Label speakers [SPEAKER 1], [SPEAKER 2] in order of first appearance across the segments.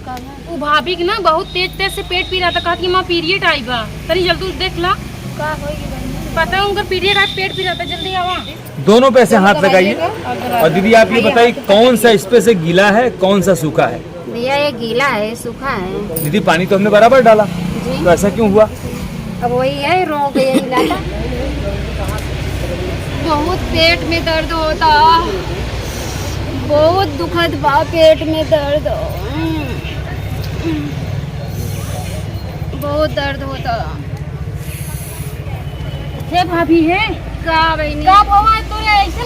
[SPEAKER 1] वो भाभी के ना बहुत तेज तेज से पेट पी रहा था, कहा कि माँ पीरियड आई बा, तनी जल्दी देख ला का होगी। पता है उनका पीरियड आज पेट पी रहा था, जल्दी आवा।
[SPEAKER 2] दोनों पे से हाथ लगाइए। और दीदी आप ये बताइए कौन सा इस पे से गीला है, कौन सा सूखा है?
[SPEAKER 3] भैया ये गीला है, सूखा है।
[SPEAKER 2] दीदी पानी तो हमने बराबर डाला,
[SPEAKER 3] जी।
[SPEAKER 2] तो ऐसा क्यों हुआ?
[SPEAKER 3] अब वही है, रोग यही लाता।
[SPEAKER 1] बहुत पेट में दर्द होता, बहुत दुखद बा पेट में दर्द, बहुत दर्द होता है। भाभी है
[SPEAKER 3] का बहनी
[SPEAKER 1] का बाबा तो ऐसे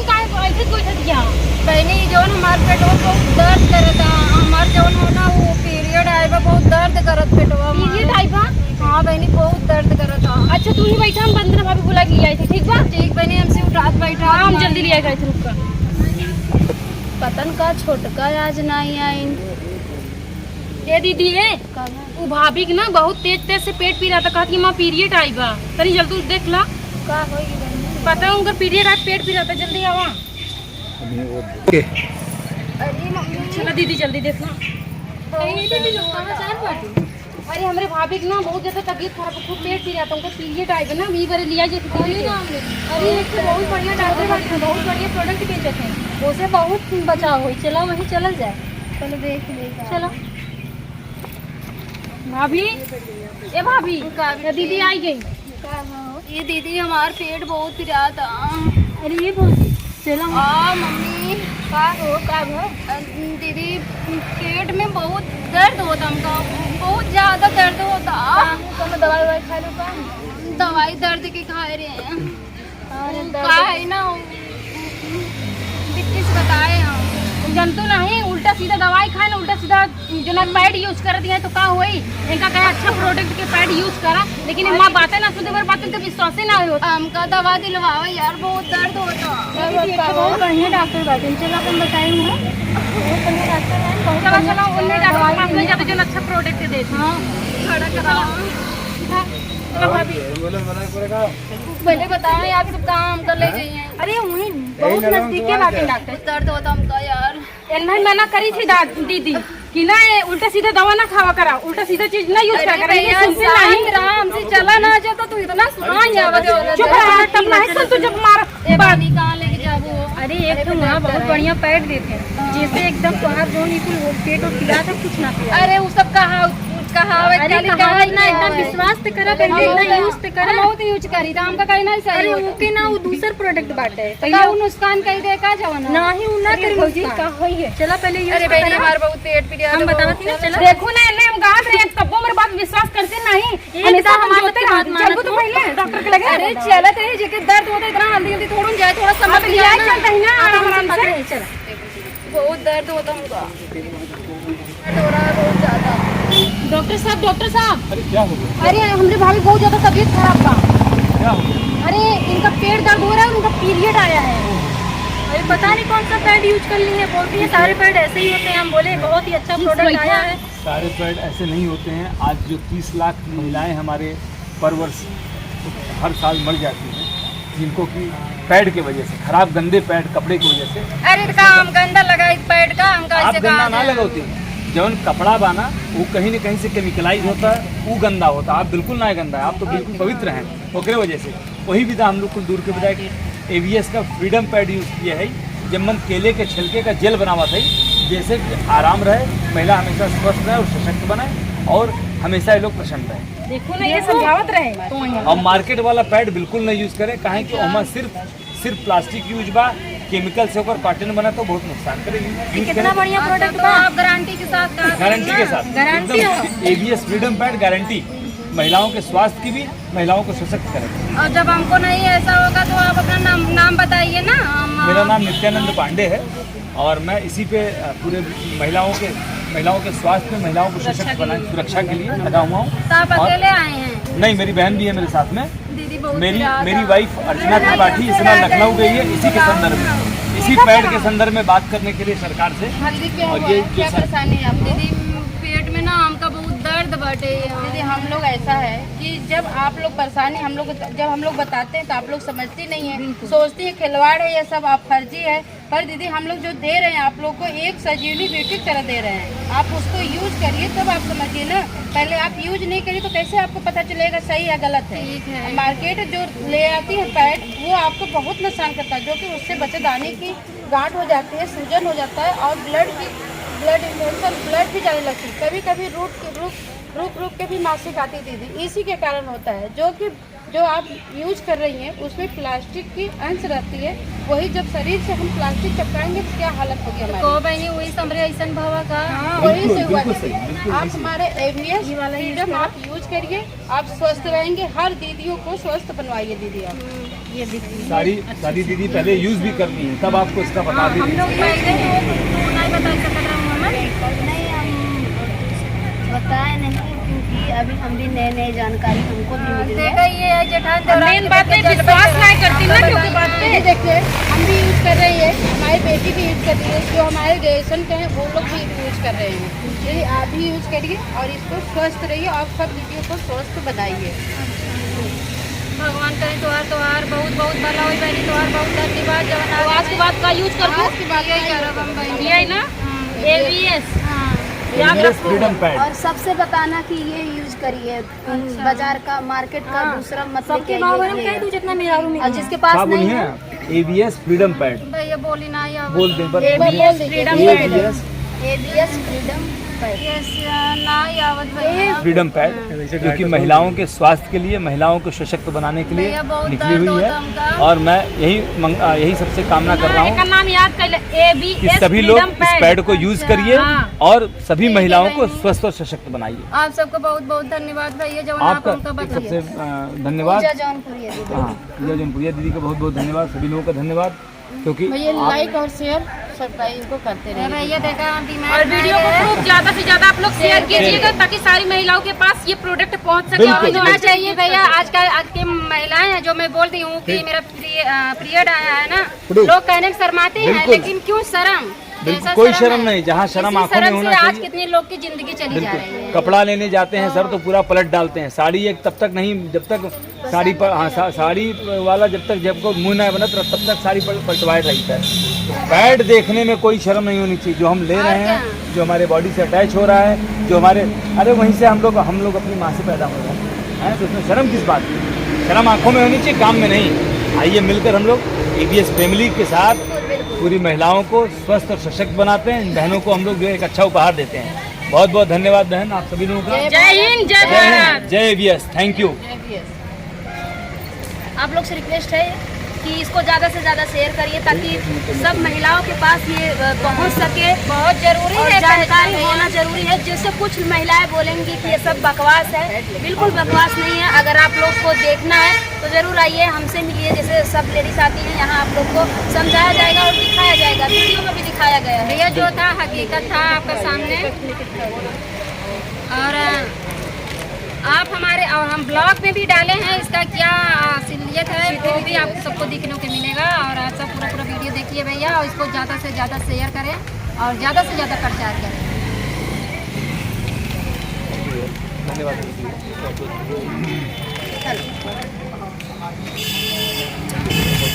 [SPEAKER 1] कोई क्या
[SPEAKER 3] बहनी जो हमारे पेटवा बहुत दर्द करता, हमारे जो ना वो पीरियड आए बा बहुत दर्द करत पेटवा।
[SPEAKER 1] पीरियड आई बा?
[SPEAKER 3] हाँ बहनी बहुत दर्द करता।
[SPEAKER 1] अच्छा तू ही बैठा, हम बंदना भाभी बुला के ले आई थी, ठीक बा?
[SPEAKER 3] ठीक बहनी, हमसे उठात बैठा,
[SPEAKER 1] हम जल्दी ले गए थे, रुक
[SPEAKER 3] पतन का छोटका आज नहीं आई।
[SPEAKER 1] ये दीदी है वो भाभी के ना बहुत तेज तेज से पेट पी रहा था, कहा कि माँ पीरियड आई बा, तनी जल्दी देख ला
[SPEAKER 3] का होगी बहनी।
[SPEAKER 1] पता है उनका पीरियड आज पेट पी रहा था, जल्दी आवा।
[SPEAKER 3] अरे मम्मी
[SPEAKER 1] चला दीदी जल्दी देख ला। अरे हमारे भाभी के ना बहुत ज्यादा तबीयत खराब, खूब पेट पी रहा था, उनका पीरियड आएगा ना, वी बार लिया जैसे। अरे एक तो बहुत बढ़िया डॉक्टर बैठे हैं, बहुत बढ़िया प्रोडक्ट बेचते हैं, उसे बहुत बचाव हुई। चला वहीं चला जाए,
[SPEAKER 3] चलो देख ले।
[SPEAKER 1] चलो। भाभी ए भाभी ये दीदी आई गई।
[SPEAKER 3] ये दीदी हमार पेट बहुत पिरा था।
[SPEAKER 1] अरे ये भाभी चलो।
[SPEAKER 3] हाँ मम्मी का दीदी पेट में बहुत दर्द होता, हमका बहुत ज्यादा दर्द होता।
[SPEAKER 1] दवाई ववाई खा लो का?
[SPEAKER 3] दवाई दर्द की खा रहे हैं। का है ना किस बताए हम
[SPEAKER 1] जनतु नहीं, उल्टा सीधा दवाई खाए ना, उल्टा सीधा जो ना पैड यूज कर दिया तो का हुई। इनका कहे अच्छा प्रोडक्ट के पैड यूज करा, लेकिन माँ बातें ना सुनते, बातें तो विश्वास ही ना हो।
[SPEAKER 3] हमका दवा दिलवाओ यार, बहुत दर्द होता।
[SPEAKER 1] बहुत बढ़िया डॉक्टर बैठे, चलो अपन बताए चलो चलो उन्हें डॉक्टर जाते जो अच्छा प्रोडक्ट दे। हाँ
[SPEAKER 3] खड़ा कराओ।
[SPEAKER 1] चलो भाभी
[SPEAKER 3] पहले बताओ आप सब कहाँ हमका ले जाइए।
[SPEAKER 1] अरे वहीं बहुत नजदीक के बातें डॉक्टर।
[SPEAKER 3] दर्द होता हमका यार।
[SPEAKER 1] नहीं मना करी थी दीदी कि ना ये उल्टा सीधा दवा ना खावा करा, उल्टा सीधा चीज ना यूज करा।
[SPEAKER 3] हमसे चला ना जाता तू इतना सुना
[SPEAKER 1] चुप रहा, तब नहीं सुन तू जब मार
[SPEAKER 3] पानी कहाँ लेके जाबो।
[SPEAKER 1] अरे एक तो वहाँ बहुत बढ़िया पैड देते हैं, जैसे एकदम तुम्हारा जो निकल पेट और पिला था कुछ ना पिला।
[SPEAKER 3] अरे वो सब कहावत
[SPEAKER 1] ना एकदम विश्वास ते करा, पहले इतना यूज ते करा,
[SPEAKER 3] बहुत यूज करी था हमका कहीं नहीं सही।
[SPEAKER 1] अरे ओके ना वो दूसरा प्रोडक्ट बाटे
[SPEAKER 3] पहले वो नुकसान कही दे का जवाना
[SPEAKER 1] ना ही उना तेरे भौजी का होई है। चला पहले यूज
[SPEAKER 3] अरे बहनी हमारे बहुत पेट पिरिया
[SPEAKER 1] हम बतावत ना। चला देखो ना ले हम गांठ रहे तब मेरे बात विश्वास करते नहीं, हमेशा हमारे पे बात मानो तो पहले डॉक्टर के लगे।
[SPEAKER 3] अरे चलत रही जेके दर्द होता इतना जल्दी जल्दी थोड़ा जाए, थोड़ा समझ
[SPEAKER 1] लिया चलता है ना आराम से। चला
[SPEAKER 3] बहुत दर्द होता हमका, हो रहा है बहुत ज्यादा।
[SPEAKER 1] डॉक्टर साहब
[SPEAKER 2] अरे क्या हो गया?
[SPEAKER 1] अरे हमारे भाभी बहुत ज्यादा तबीयत खराब बा।
[SPEAKER 2] क्या हो गया?
[SPEAKER 1] अरे इनका पेट दर्द हो रहा है, उनका पीरियड आया है। अरे पता नहीं कौन सा पैड यूज कर ली है, बोलती है सारे पैड ऐसे ही होते हैं। हम बोले बहुत ही अच्छा प्रोडक्ट आया है।
[SPEAKER 2] सारे पैड ऐसे नहीं होते हैं। आज जो 30 लाख महिलाएं हमारे पर वर्ष हर साल मर जाती हैं, जिनको कि पैड की वजह से, खराब गंदे पैड कपड़े की वजह से।
[SPEAKER 3] अरे काम गंदा लगा एक पैड का, हम
[SPEAKER 2] आप
[SPEAKER 3] कैसे
[SPEAKER 2] गंदा ना लगाती, जवन कपड़ा बाना वो कहीं न कहीं से केमिकलाइज होता है, वो गंदा होता है। आप बिल्कुल ना गंदा है, आप तो बिल्कुल पवित्र हैं। ओकरे वजह से वही विधा हम लोग कुछ दूर के बजाय कि AVS का फ्रीडम पैड यूज़ किया है, जब मन केले के छिलके का जेल बनावा था, जैसे कि आराम रहे, महिला हमेशा स्वस्थ रहे और सशक्त बने, और हमेशा ये लोग प्रसन्न रहे।
[SPEAKER 1] देखो ना ये समझावत रहे।
[SPEAKER 2] और मार्केट वाला पैड बिल्कुल नहीं यूज़ करें, काहे कि ओमा सिर्फ प्लास्टिक यूज बा, केमिकल से होकर कॉटन बना तो बहुत नुकसान करेगी।
[SPEAKER 1] कितना बढ़िया प्रोडक्ट बा,
[SPEAKER 3] आप गारंटी के साथ
[SPEAKER 2] गारंटी के साथ
[SPEAKER 1] guarantee
[SPEAKER 2] AVS freedom pad guarantee, महिलाओं के स्वास्थ्य की भी, महिलाओं को सशक्त करेगी।
[SPEAKER 3] और जब हमको नहीं ऐसा होगा तो आप अपना नाम बताइए ना।
[SPEAKER 2] मेरा नाम नित्यानंद पांडे है और मैं इसी पे पूरे महिलाओं के स्वास्थ्य में, महिलाओं को सशक्त बनाने, सुरक्षा के लिए लगा हुआ हूँ।
[SPEAKER 3] तो आप अकेले आए हैं?
[SPEAKER 2] नहीं, मेरी बहन भी है मेरे साथ में।
[SPEAKER 3] दीदी बहुत
[SPEAKER 2] मेरी वाइफ अर्चना त्रिपाठी इस बार लखनऊ गई है इसी के संदर्भ में, इसी पैड के संदर्भ में बात करने के लिए सरकार से।
[SPEAKER 3] और ये क्या परेशानी है? दीदी पेट में ना हमका बहुत दर्द बढ़े। दीदी हम लोग ऐसा है कि
[SPEAKER 4] कि जब आप लोग परेशानी जब हम लोग बताते हैं तो आप लोग समझती नहीं है, सोचती है खिलवाड़ है, ये सब आप फर्जी है। पर दीदी हम लोग जो दे रहे हैं आप लोग को एक सजीवनी ब्यूटी की तरह दे रहे हैं, आप उसको यूज करिए तब आप समझिए ना। पहले आप यूज नहीं करिए तो कैसे आपको पता चलेगा सही है गलत है। मार्केट जो ले आती है पैड वो आपको बहुत नुकसान करता है, जो कि उससे बच्चेदानी की गांठ हो जाती है, सूजन हो जाता है और ब्लड इन्फेक्शन ब्लड भी जाने लगती है। कभी कभी रुक के भी मासिक आती दीदी, इसी के कारण होता है। जो आप यूज कर रही हैं उसमें प्लास्टिक की अंश रहती है, वही जब शरीर से हम प्लास्टिक चपकाएंगे तो क्या हालत होगी हमारी।
[SPEAKER 3] को बहनी वही समरे ऐसन भावा का
[SPEAKER 4] वही से हुआ दीदी। आप हमारे एवीएस फ्रीडम आप यूज करिए, आप स्वस्थ रहेंगे। हर दीदियों को स्वस्थ बनवाइए दीदी आप।
[SPEAKER 3] ये दीदी
[SPEAKER 2] सारी दीदी पहले यूज भी करती हैं, तब आपको इसका बता भी
[SPEAKER 3] हम लोग पहले तो नहीं बता सकते
[SPEAKER 5] नहीं, हम बताए नहीं क्योंकि अभी हम भी नए जानकारी हमको भी मिली है।
[SPEAKER 3] देखा ये है जेठान
[SPEAKER 4] मेन बात है विश्वास नहीं करती ना, क्योंकि बात पे देखिए हम भी यूज कर रही है, हमारी बेटी भी यूज कर रही है, जो हमारे रिलेशन के हैं वो लोग भी यूज कर रहे हैं। यदि आप भी यूज करिए और इसको स्वस्थ रहिए और सब दीदियों को स्वस्थ बनाइए।
[SPEAKER 3] भगवान करें तोहार बहुत बहुत भला हुई बहनी, तोहार बहुत धन्यवाद। जब
[SPEAKER 1] आज के बाद का यूज कर
[SPEAKER 4] आज की बात
[SPEAKER 3] यही करब हम बहनी।
[SPEAKER 1] यही ना एवीएस
[SPEAKER 2] फ्रीडम पैड।
[SPEAKER 5] और सबसे बताना कि ये यूज करिए, बाजार का मार्केट का दूसरा मत लेके आइए।
[SPEAKER 1] जितना मेरा रूम
[SPEAKER 5] और जिसके पास
[SPEAKER 2] आप
[SPEAKER 5] नहीं
[SPEAKER 2] बोलिए
[SPEAKER 5] है
[SPEAKER 2] एवीएस फ्रीडम पैड
[SPEAKER 3] भैया बोली ना या
[SPEAKER 2] बोल दें पर
[SPEAKER 5] ABS फ्रीडम पैड।
[SPEAKER 3] यस ना आवत भैया
[SPEAKER 2] फ्रीडम पैड जो कि महिलाओं के स्वास्थ्य के लिए, महिलाओं को सशक्त बनाने के लिए
[SPEAKER 3] भैया बहुत
[SPEAKER 2] निकली
[SPEAKER 3] दर्द
[SPEAKER 2] हुई
[SPEAKER 3] होता
[SPEAKER 2] है।
[SPEAKER 3] हमका।
[SPEAKER 2] और मैं यही सबसे कामना कर रहा
[SPEAKER 1] इसका
[SPEAKER 2] हूँ
[SPEAKER 1] नाम याद कर ले,
[SPEAKER 2] कि
[SPEAKER 1] एवीएस
[SPEAKER 2] सभी लोग इस पैड को यूज करिए
[SPEAKER 1] हाँ।
[SPEAKER 2] और सभी महिलाओं को स्वस्थ और सशक्त बनाइए।
[SPEAKER 3] आप सबको बहुत बहुत धन्यवाद भैया जब आप
[SPEAKER 2] आपका
[SPEAKER 3] हमको बताइए।
[SPEAKER 2] सबसे धन्यवाद।
[SPEAKER 5] पूजा जौनपुरिया दीदी।
[SPEAKER 2] हाँ, पूजा जौनपुरिया दीदी का बहुत बहुत धन्यवाद, सभी लोगों का धन्यवाद, क्योंकि
[SPEAKER 4] भैया लाइक और शेयर सब्सक्राइब को करते रहिए।
[SPEAKER 3] भैया देखा डिमांड
[SPEAKER 1] और वीडियो को खूब ज्यादा से ज्यादा आप लोग शेयर कीजिएगा ताकि सारी महिलाओं के पास ये प्रोडक्ट पहुंच सके। और
[SPEAKER 2] बिल्कुल,
[SPEAKER 1] होना चाहिए भैया, आजकल आज की महिलाएं हैं, जो मैं बोल रही हूँ कि मेरा पीरियड आया है ना, लोग कहने में शर्माते हैं,
[SPEAKER 2] बिल्कुल।
[SPEAKER 1] लेकिन क्यों शर्म?
[SPEAKER 2] बिल्कुल
[SPEAKER 1] ऐसा
[SPEAKER 2] कोई
[SPEAKER 1] शर्म
[SPEAKER 2] शर्म
[SPEAKER 1] है।
[SPEAKER 2] नहीं, जहाँ शर्म
[SPEAKER 1] इसी
[SPEAKER 2] आंखों में
[SPEAKER 1] शर्म
[SPEAKER 2] होना
[SPEAKER 1] से आज
[SPEAKER 2] चाहिए।
[SPEAKER 1] कितने लोग की जिंदगी चली जा रही है।
[SPEAKER 2] बिल्कुल, कपड़ा लेने जाते हैं सर तो पूरा पलट डालते हैं। साड़ी एक तब तक नहीं, जब तक साड़ी पर, हाँ साड़ी वाला जब तक जब को मुंह नहीं बनत तब तक साड़ी पलटवाए रहता है। पैड देखने में कोई शर्म नहीं होनी चाहिए। जो हम ले रहे हैं, जो हमारे बॉडी से अटैच हो रहा है, जो हमारे अरे वहीं से हम लोग अपनी माँ से पैदा हो रहे हैं, तो उसमें शर्म किस बात की? शर्म आंखों में होनी चाहिए, काम में नहीं। आइए मिलकर हम लोग ABS फैमिली के साथ पूरी महिलाओं को स्वस्थ और सशक्त बनाते हैं। इन बहनों को हम लोग जो एक अच्छा उपहार देते हैं। बहुत बहुत धन्यवाद बहन, आप सभी लोगों का।
[SPEAKER 1] जय हिंद, जय भारत।
[SPEAKER 2] जय ABS, थैंक यू।
[SPEAKER 5] आप लोग से रिक्वेस्ट है कि इसको ज़्यादा से ज़्यादा शेयर करिए ताकि सब महिलाओं के पास ये पहुंच सके।
[SPEAKER 3] बहुत जरूरी
[SPEAKER 5] और
[SPEAKER 3] है,
[SPEAKER 5] जानकारी होना जरूरी है। जैसे कुछ महिलाएं बोलेंगी कि ये सब बकवास है, बिल्कुल बकवास नहीं है। अगर आप लोग को देखना है तो जरूर आइए, हमसे मिलिए। जैसे सब लेडीज आती हैं यहाँ, आप लोग को समझाया जाएगा और दिखाया जाएगा, वीडियो में भी दिखाया गया है।
[SPEAKER 3] भैया जो था हकीकत था आपके सामने। और आप हमारे, और हम ब्लॉग में भी डाले हैं, इसका क्या असलियत है वो भी आप सबको देखने को मिलेगा। और आप सब पूरा वीडियो देखिए भैया, और इसको ज़्यादा से ज़्यादा शेयर करें और ज़्यादा से ज़्यादा प्रचार करें।
[SPEAKER 2] धन्यवाद।